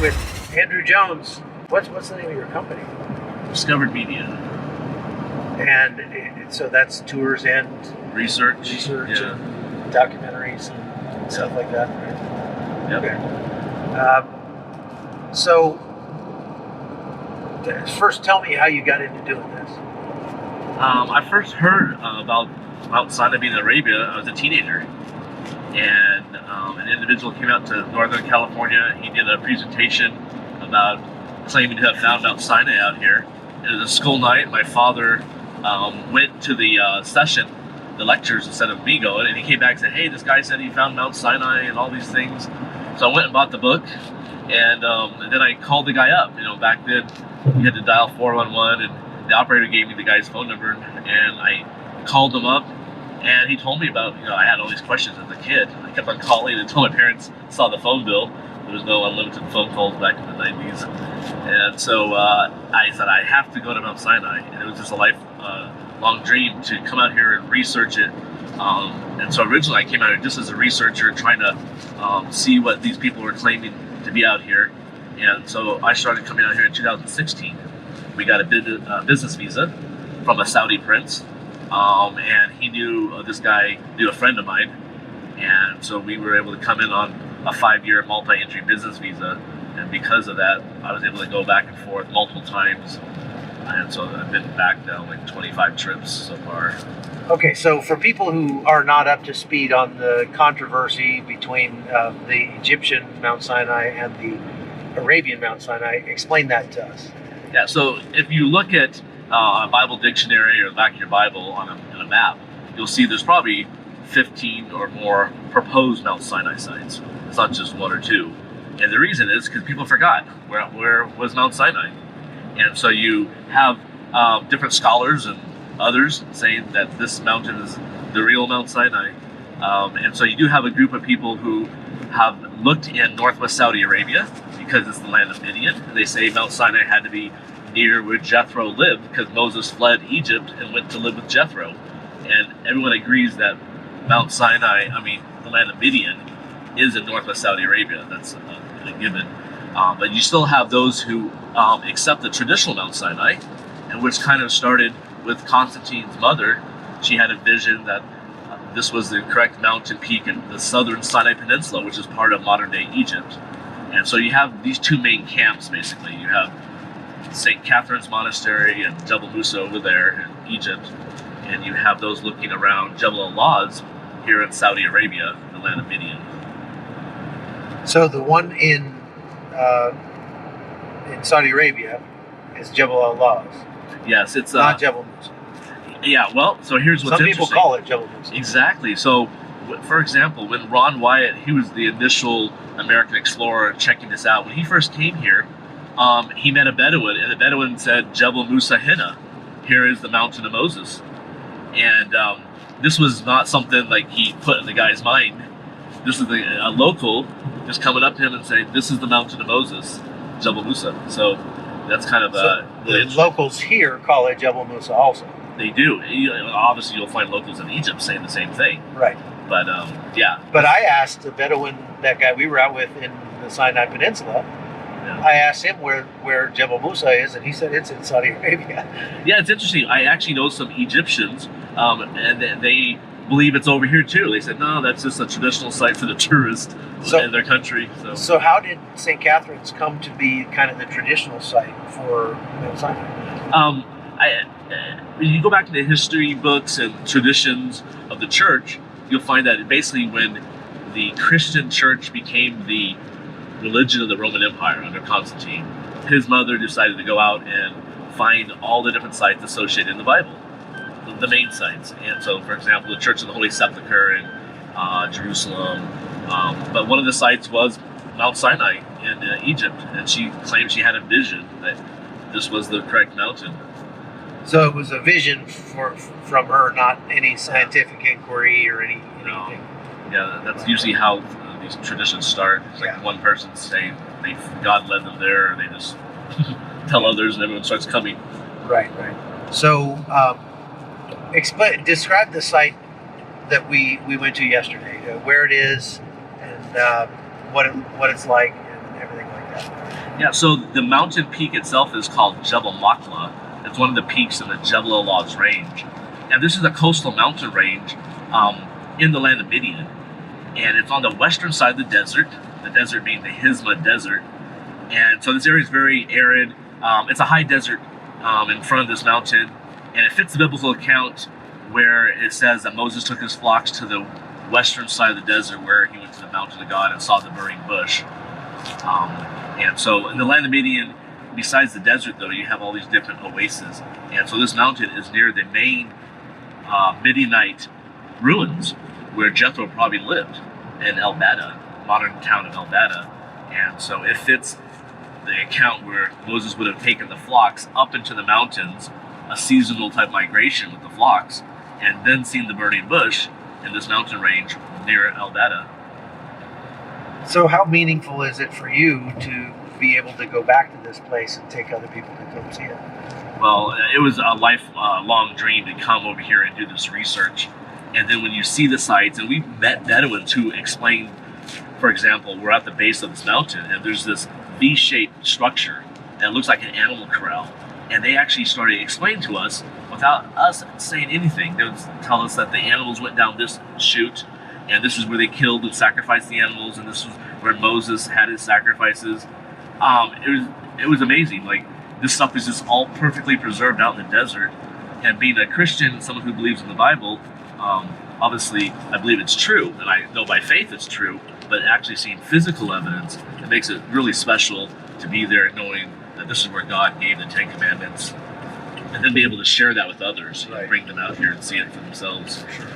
with Andrew Jones. What's the name of your company? Discovered Media. And so that's tours and Research. and documentaries and stuff like that, right? Yep. Okay. So first tell me how you got into doing this. I first heard about Mount Sinai being in Arabia. I was a teenager. And an individual came out to Northern California. He did a presentation about claiming to have found Mount Sinai out here. It was a school night. My father went to the session, the lectures, instead of me going, and he came back and said, hey, this guy said he found Mount Sinai and all these things. So I went and bought the book, and then I called the guy up. Back then you had to dial 411, and the operator gave me the guy's phone number, and I called him up. And he told me about, I had all these questions as a kid. I kept on calling until my parents saw the phone bill. There was no unlimited phone calls back in the 90s. And so I said, I have to go to Mount Sinai. And it was just a lifelong dream to come out here and research it. And so originally I came out here just as a researcher, trying to see what these people were claiming to be out here. And so I started coming out here in 2016. We got a business visa from a Saudi prince. And he knew this guy, knew a friend of mine, and so we were able to come in on a 5-year multi-entry business visa, and because of that, I was able to go back and forth multiple times, and so I've been back now like 25 trips so far. Okay, so for people who are not up to speed on the controversy between the Egyptian Mount Sinai and the Arabian Mount Sinai, explain that to us. Yeah, so if you look at a Bible dictionary or the back of your Bible on a map, you'll see there's probably 15 or more proposed Mount Sinai sites. It's not just one or two. And the reason is because people forgot where was Mount Sinai. And so you have different scholars and others saying that this mountain is the real Mount Sinai. And so you do have a group of people who have looked in northwest Saudi Arabia because it's the land of Midian. And they say Mount Sinai had to be near where Jethro lived because Moses fled Egypt and went to live with Jethro. And everyone agrees that Mount Sinai, the land of Midian, is in northwest Saudi Arabia. That's a given. But you still have those who accept the traditional Mount Sinai, and which kind of started with Constantine's mother. She had a vision that this was the correct mountain peak in the southern Sinai Peninsula, which is part of modern-day Egypt. And so you have these two main camps, basically. You have St. Catherine's Monastery and Jebel Musa over there in Egypt, and you have those looking around Jebel al-Lawz here in Saudi Arabia, the land of Midian. So the one in Saudi Arabia is Jebel al-Lawz. Yes, it's not Jebel Musa. Yeah, well, so here's what's interesting. Some people call it Jebel Musa. Exactly. So, for example, when Ron Wyatt, he was the initial American explorer checking this out. When he first came here, he met a Bedouin, and the Bedouin said, Jebel Musa Hina, here is the mountain of Moses. And this was not something like he put in the guy's mind. This is a local just coming up to him and saying, this is the mountain of Moses, Jebel Musa. So that's kind of the locals here call it Jebel Musa also. They do. Obviously, you'll find locals in Egypt saying the same thing. Right. But, yeah. But I asked the Bedouin, that guy we were out with in the Sinai Peninsula, I asked him where Jebel Musa is, and he said it's in Saudi Arabia. Yeah, it's interesting. I actually know some Egyptians, and they believe it's over here too. They said, no, that's just a traditional site for the tourist in their country. So how did St. Catherine's come to be kind of the traditional site for Mount Sinai? When you go back to the history books and traditions of the church, you'll find that basically when the Christian church became the religion of the Roman Empire under Constantine, his mother decided to go out and find all the different sites associated in the Bible, the main sites. And so, for example, the Church of the Holy Sepulchre in Jerusalem, but one of the sites was Mount Sinai in Egypt, and she claimed she had a vision that this was the correct mountain. So it was a vision from her, not any scientific inquiry or anything. Yeah, that's usually how these traditions start. It's like one person saying God led them there, and they just tell others, and everyone starts coming. Right. So, describe the site that we went to yesterday, where it is, and what it's like, everything like that. Yeah, so the mountain peak itself is called Jebel Makla. It's one of the peaks in the Jebel Alaw's range. And this is a coastal mountain range in the land of Midian. And it's on the western side of the desert being the Hizma Desert. And so this area is very arid. It's a high desert in front of this mountain. And it fits the biblical account where it says that Moses took his flocks to the western side of the desert where he went to the mountain of God and saw the burning bush. And so in the land of Midian, besides the desert, though, you have all these different oases. And so this mountain is near the main Midianite ruins where Jethro probably lived in El Bada, modern town of El Bada. And so it fits the account where Moses would have taken the flocks up into the mountains, a seasonal type migration with the flocks, and then seen the burning bush in this mountain range near El Bada. So how meaningful is it for you to be able to go back to this place and take other people to come see it? Well, it was a lifelong dream to come over here and do this research. And then when you see the sites, and we've met Bedouins who explain, for example, we're at the base of this mountain and there's this V-shaped structure that looks like an animal corral. And they actually started explaining to us without us saying anything. They would tell us that the animals went down this chute, and this is where they killed and sacrificed the animals, and this was where Moses had his sacrifices. It was amazing. Like, this stuff is just all perfectly preserved out in the desert. And being a Christian, someone who believes in the Bible, obviously I believe it's true, and I know by faith it's true, but actually seeing physical evidence, it makes it really special to be there knowing that this is where God gave the Ten Commandments, and then be able to share that with others, right, and bring them out here and see it for themselves. For sure.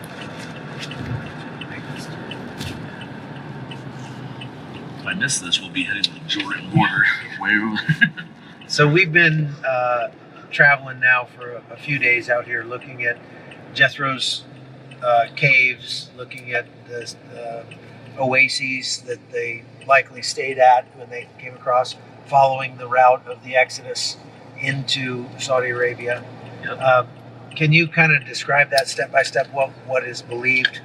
If I miss this, we'll be heading to the Jordan border. Way over. So we've been traveling now for a few days out here, looking at Jethro's caves, looking at the oases that they likely stayed at when they came across, following the route of the Exodus into Saudi Arabia. Yep. Can you kind of describe that step by step, what is believed,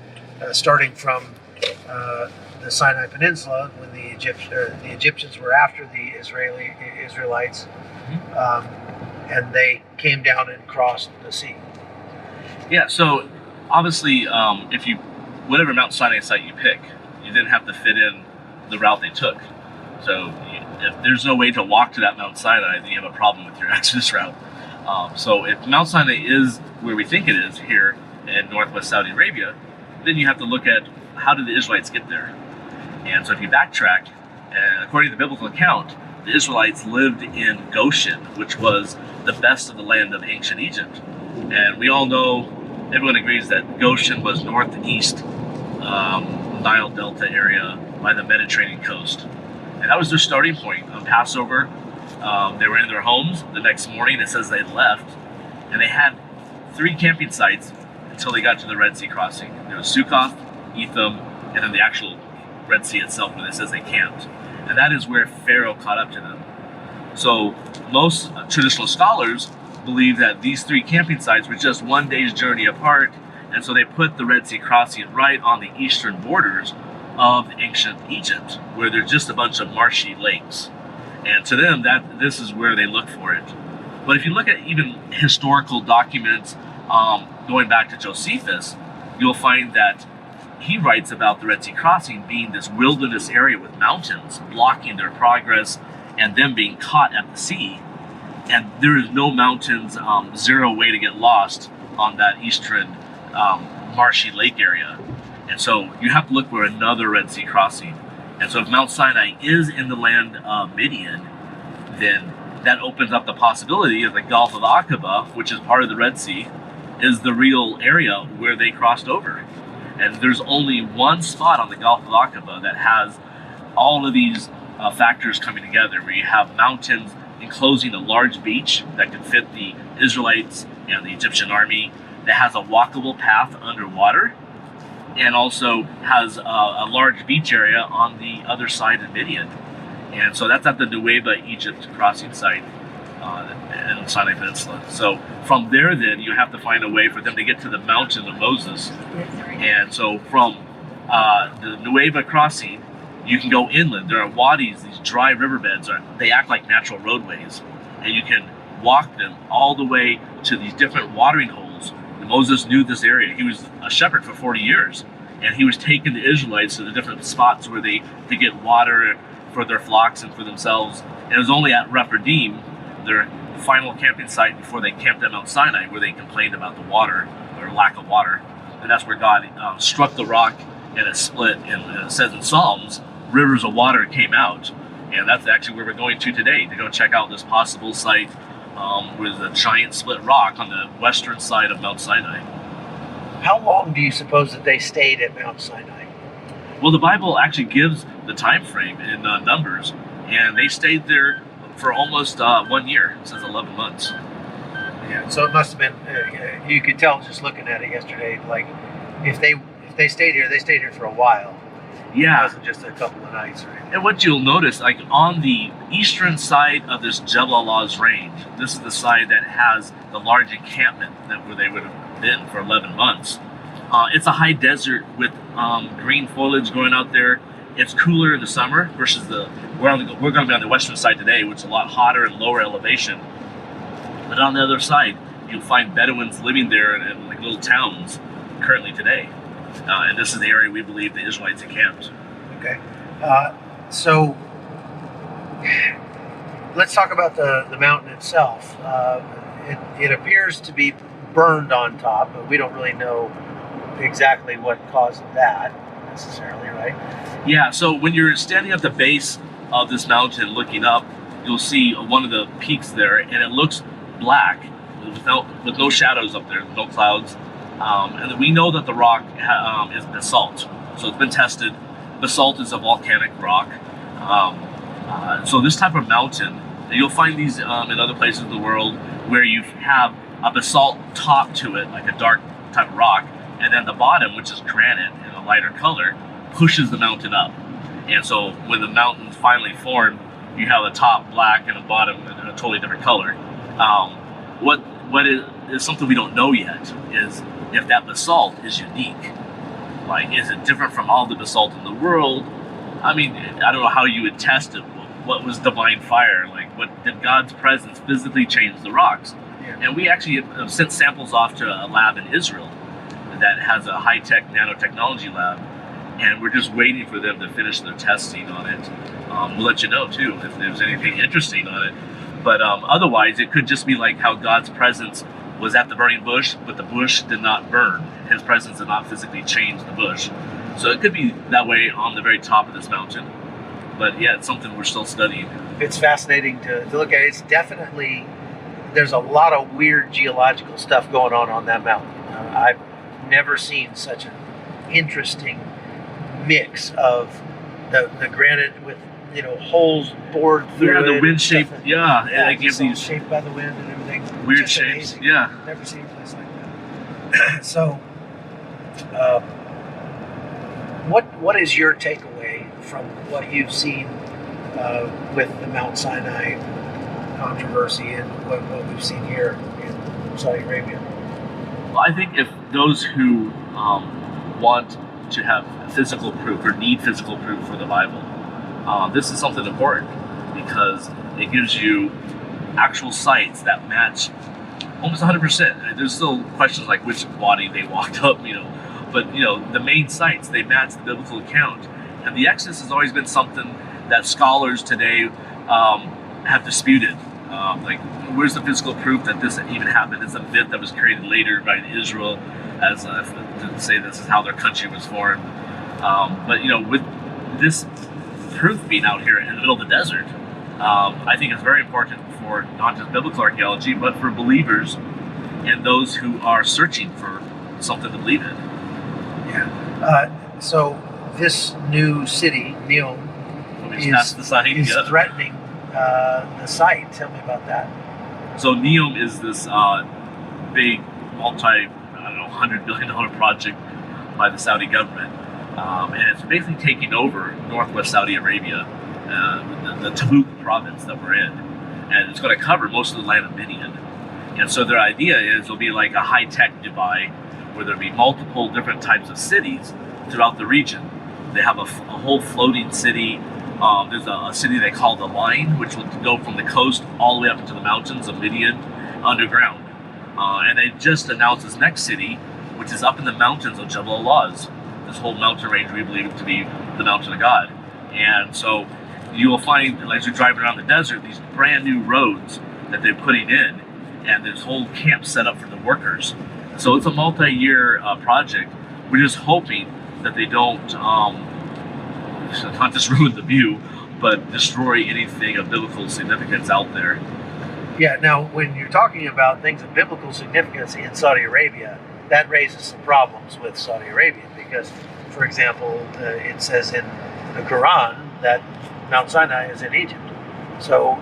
starting from the Sinai Peninsula when the Egyptians were after the Israelites, and they came down and crossed the sea? Yeah, so obviously, if you, whatever Mount Sinai site you pick, you then have to fit in the route they took. So if there's no way to walk to that Mount Sinai, then you have a problem with your Exodus route. So if Mount Sinai is where we think it is here in northwest Saudi Arabia, then you have to look at how did the Israelites get there. And so if you backtrack, according to the biblical account, the Israelites lived in Goshen, which was the best of the land of ancient Egypt. And we all know, everyone agrees that Goshen was northeast Nile Delta area by the Mediterranean coast. And that was their starting point. On Passover, they were in their homes. The next morning, it says they left. And they had 3 camping sites until they got to the Red Sea crossing. There was Sukkoth, Etham, and then the actual Red Sea itself, where it says they camped. And that is where Pharaoh caught up to them. So most traditional scholars believe that these 3 camping sites were just one day's journey apart. And so they put the Red Sea crossing right on the eastern borders of ancient Egypt, where there's just a bunch of marshy lakes. And to them, this is where they look for it. But if you look at even historical documents going back to Josephus, you'll find that he writes about the Red Sea crossing being this wilderness area with mountains blocking their progress and them being caught at the sea. And there is no mountains, zero way to get lost on that eastern marshy lake area. And so you have to look for another Red Sea crossing. And so if Mount Sinai is in the land of Midian, then that opens up the possibility of the Gulf of Aqaba, which is part of the Red Sea, is the real area where they crossed over. And there's only one spot on the Gulf of Aqaba that has all of these factors coming together, where you have mountains enclosing a large beach that can fit the Israelites and the Egyptian army, that has a walkable path underwater, and also has a large beach area on the other side of Midian. And so that's at the Nueva Egypt crossing site in the Sinai Peninsula. So from there, then, you have to find a way for them to get to the mountain of Moses. And so from the Nueva crossing, You can go inland. There are wadis, these dry riverbeds. They act like natural roadways, and you can walk them all the way to these different watering holes. And Moses knew this area. He was a shepherd for 40 years, and he was taking the Israelites to the different spots where they could get water for their flocks and for themselves. And it was only at Rephidim, their final camping site before they camped at Mount Sinai, where they complained about the water or lack of water. And that's where God struck the rock and it split. And it says in Psalms, rivers of water came out. And that's actually where we're going to today, to go check out this possible site with a giant split rock on the western side of Mount Sinai. How long do you suppose that they stayed at Mount Sinai? Well, the Bible actually gives the time frame in Numbers, and they stayed there for almost 1 year. It says 11 months. Yeah, so it must have been. You could tell just looking at it yesterday. Like, if they stayed here, they stayed here for a while. Yeah. It wasn't just a couple of nights, right? And what you'll notice, like on the eastern side of this Jebel Allah's range, this is the side that has the large encampment where they would have been for 11 months. It's a high desert with green foliage growing out there. It's cooler in the summer versus we're going to be on the western side today, which is a lot hotter and lower elevation. But on the other side, you'll find Bedouins living there in like little towns currently today. And this is the area we believe the Israelites encamped. Okay. So let's talk about the mountain itself. It appears to be burned on top, but we don't really know exactly what caused that necessarily, right? Yeah, so when you're standing at the base of this mountain looking up, you'll see one of the peaks there, and it looks black with no shadows up there, no clouds. And we know that the rock is basalt. So it's been tested. Basalt is a volcanic rock. So this type of mountain, you'll find these in other places in the world where you have a basalt top to it, like a dark type of rock, and then the bottom, which is granite in a lighter color, pushes the mountain up. And so when the mountains finally form, you have the top black and the bottom in a totally different color. What is something we don't know yet is if that basalt is unique. Like, is it different from all the basalt in the world? I mean, I don't know how you would test it. What was divine fire? Like, what did God's presence physically change the rocks? Yeah. And we actually have sent samples off to a lab in Israel that has a high-tech nanotechnology lab, and we're just waiting for them to finish their testing on it. We'll let you know, too, if there's anything interesting on it. But otherwise, it could just be like how God's presence was at the burning bush, but the bush did not burn. His presence did not physically change the bush. So it could be that way on the very top of this mountain. But yeah, it's something we're still studying. It's fascinating to look at. It's definitely, there's a lot of weird geological stuff going on that mountain. I've never seen such an interesting mix of the granite with holes bored through it. Yeah, the wind shape. Yeah, and it gives these shaped by the wind and everything. weird Just shapes. amazing. Yeah. Never seen a place like that. So, what is your takeaway from what you've seen with the Mount Sinai controversy and what we've seen here in Saudi Arabia? Well, I think if those who want to have physical proof or need physical proof for the Bible, this is something important because it gives you actual sites that match almost 100%. There's still questions like which wadi they walked up, but the main sites, they match the biblical account. And the Exodus has always been something that scholars today have disputed. Like, where's the physical proof that this even happened? It's a myth that was created later by Israel as to say this is how their country was formed. But with this proof being out here in the middle of the desert, I think it's very important for not just biblical archaeology, but for believers and those who are searching for something to believe in. Yeah. So this new city, NEOM, is threatening the site. Tell me about that. So NEOM is this big $100 billion project by the Saudi government. And it's basically taking over northwest Saudi Arabia, the Tabuk province that we're in. And it's going to cover most of the land of Midian. And so their idea is it'll be like a high-tech Dubai where there'll be multiple different types of cities throughout the region. They have a whole floating city. There's a city they call the Line, which will go from the coast all the way up into the mountains of Midian underground. And they just announced this next city, which is up in the mountains of Jebel Lawz. This whole mountain range we believe to be the mountain of God. And so you will find, as you're driving around the desert, these brand new roads that they're putting in, and this whole camp set up for the workers. So it's a multi-year project. We're just hoping that they don't not just ruin the view, but destroy anything of biblical significance out there. Yeah, now when you're talking about things of biblical significance in Saudi Arabia, that raises some problems with Saudi Arabia because, for example, it says in the Quran that Mount Sinai is in Egypt. So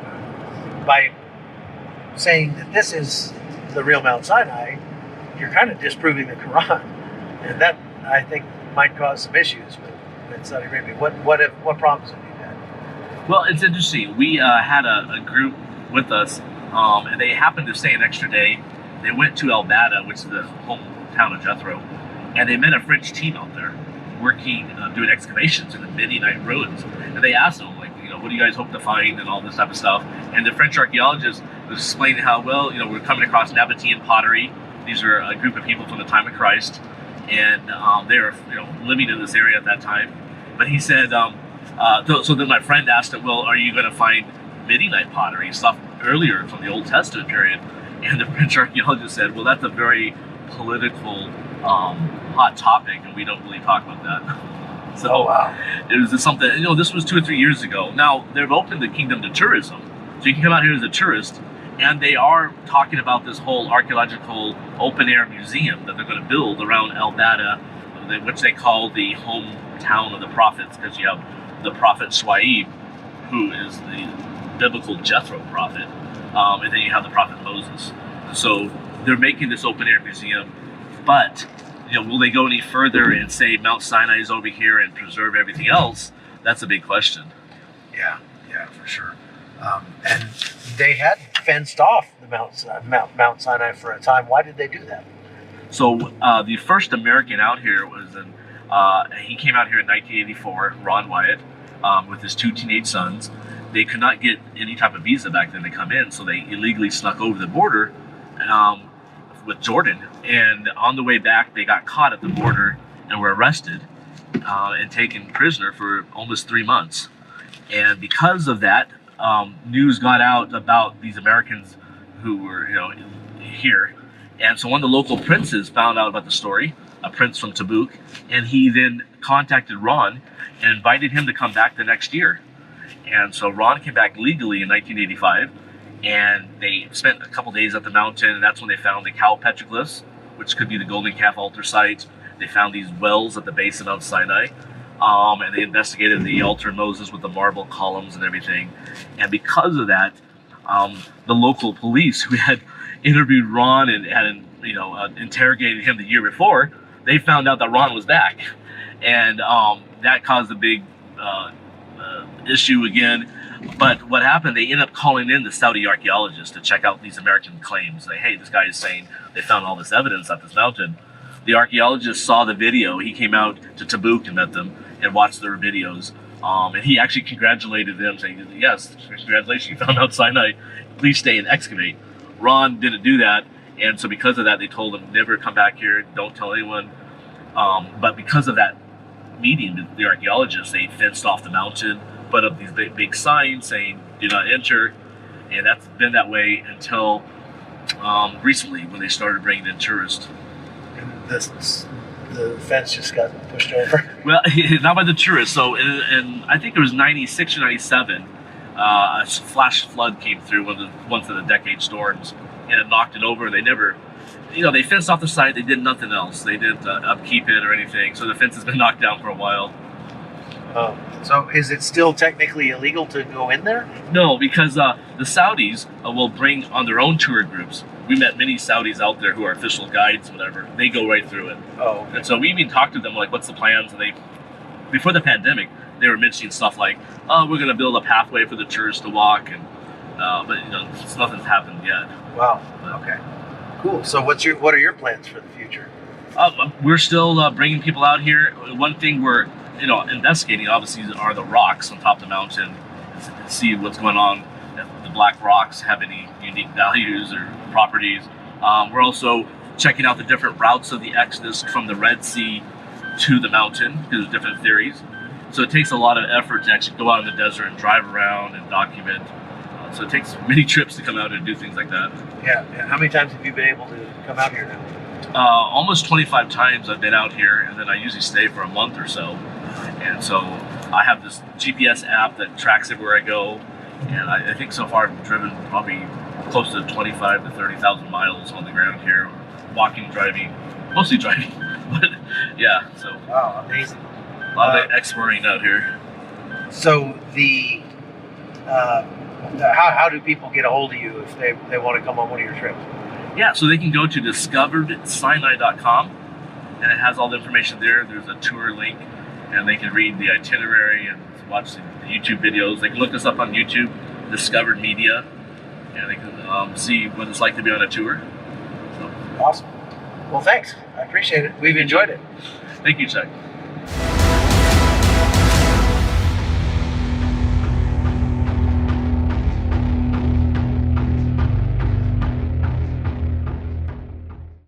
by saying that this is the real Mount Sinai, you're kind of disproving the Quran. And that, I think, might cause some issues with Saudi Arabia. What problems have you had? Well, it's interesting. We had a group with us, and they happened to stay an extra day. They went to El Bada, which is the hometown of Jethro, and they met a French team out there working, doing excavations in the Midianite ruins. And they asked them, like, what do you guys hope to find and all this type of stuff. And the French archaeologist was explaining how, well, we're coming across Nabatean pottery. These are a group of people from the time of Christ, and they were living in this area at that time. But he said, so then my friend asked him, well, are you going to find Midianite pottery, stuff earlier from the Old Testament period? And the French archaeologist said, well, that's a very political, hot topic, and we don't really talk about that. So oh, wow. It was just something, this was 2 or 3 years ago. Now, they've opened the kingdom to tourism. So you can come out here as a tourist, and they are talking about this whole archaeological open-air museum that they're going to build around El Bada, which they call the hometown of the prophets, because you have the prophet Shuaib, who is the biblical Jethro prophet, and then you have the prophet Moses. So they're making this open-air museum, but will they go any further and say Mount Sinai is over here and preserve everything else? That's a big question. Yeah, for sure. And they had fenced off the Mount Sinai for a time. Why did they do that? So the first American out here was he came out here in 1984, Ron Wyatt, with his 2 teenage sons. They could not get any type of visa back then to come in, so they illegally snuck over the border with Jordan. And on the way back, they got caught at the border and were arrested and taken prisoner for almost 3 months. And because of that, news got out about these Americans who were, here. And so one of the local princes found out about the story, a prince from Tabuk, and he then contacted Ron and invited him to come back the next year. And so Ron came back legally in 1985, and they spent a couple days at the mountain, and that's when they found the cow petroglyphs, which could be the golden calf altar site. They found these wells at the base of Mount Sinai, and they investigated the altar of Moses with the marble columns and everything. And because of that, the local police who had interviewed Ron and had interrogated him the year before, they found out that Ron was back, and that caused a big issue again. But what happened, they ended up calling in the Saudi archaeologists to check out these American claims. Like, hey, this guy is saying they found all this evidence at this mountain. The archaeologist saw the video. He came out to Tabuk and met them and watched their videos. And he actually congratulated them, saying, yes, congratulations, you found Mount Sinai. Please stay and excavate. Ron didn't do that. And so because of that, they told him, never come back here. Don't tell anyone. But because of that meeting, the archaeologists, they fenced off the mountain, put up these big signs saying, do not enter. And that's been that way until recently when they started bringing in tourists. And the fence just got pushed over? Well, not by the tourists. So in I think it was 96 or 97, a flash flood came through, one of the decade storms, and it knocked it over. They never, they fenced off the site. They did nothing else. They didn't upkeep it or anything. So the fence has been knocked down for a while. So is it still technically illegal to go in there? No, because the Saudis will bring on their own tour groups. We met many Saudis out there who are official guides, whatever. They go right through it. Oh, okay. And so we even talked to them, like, what's the plans? And before the pandemic, they were mentioning stuff like, oh, we're going to build a pathway for the tourists to walk. And but nothing's happened yet. Wow. Okay. Cool. So what are your plans for the future? We're still bringing people out here. One thing we're investigating obviously are the rocks on top of the mountain, see what's going on, if the black rocks have any unique values or properties. We're also checking out the different routes of the Exodus from the Red Sea to the mountain, because there's different theories. So it takes a lot of effort to actually go out in the desert and drive around and document. So it takes many trips to come out and do things like that. Yeah. How many times have you been able to come out here now? Almost 25 times I've been out here, and then I usually stay for a month or so. And so I have this GPS app that tracks everywhere I go, and I think so far I've driven probably close to 25 to 30,000 miles on the ground here, walking, driving, mostly driving. But yeah, so wow, amazing. A lot of exploring out here. So how do people get a hold of you if they want to come on one of your trips? Yeah, so they can go to discoveredsinai.com, and it has all the information there. There's a tour link, and they can read the itinerary and watch the YouTube videos. They can look us up on YouTube, Discovered Media, and they can see what it's like to be on a tour. So. Awesome. Well, thanks. I appreciate it. We've enjoyed it. Thank you, Chuck.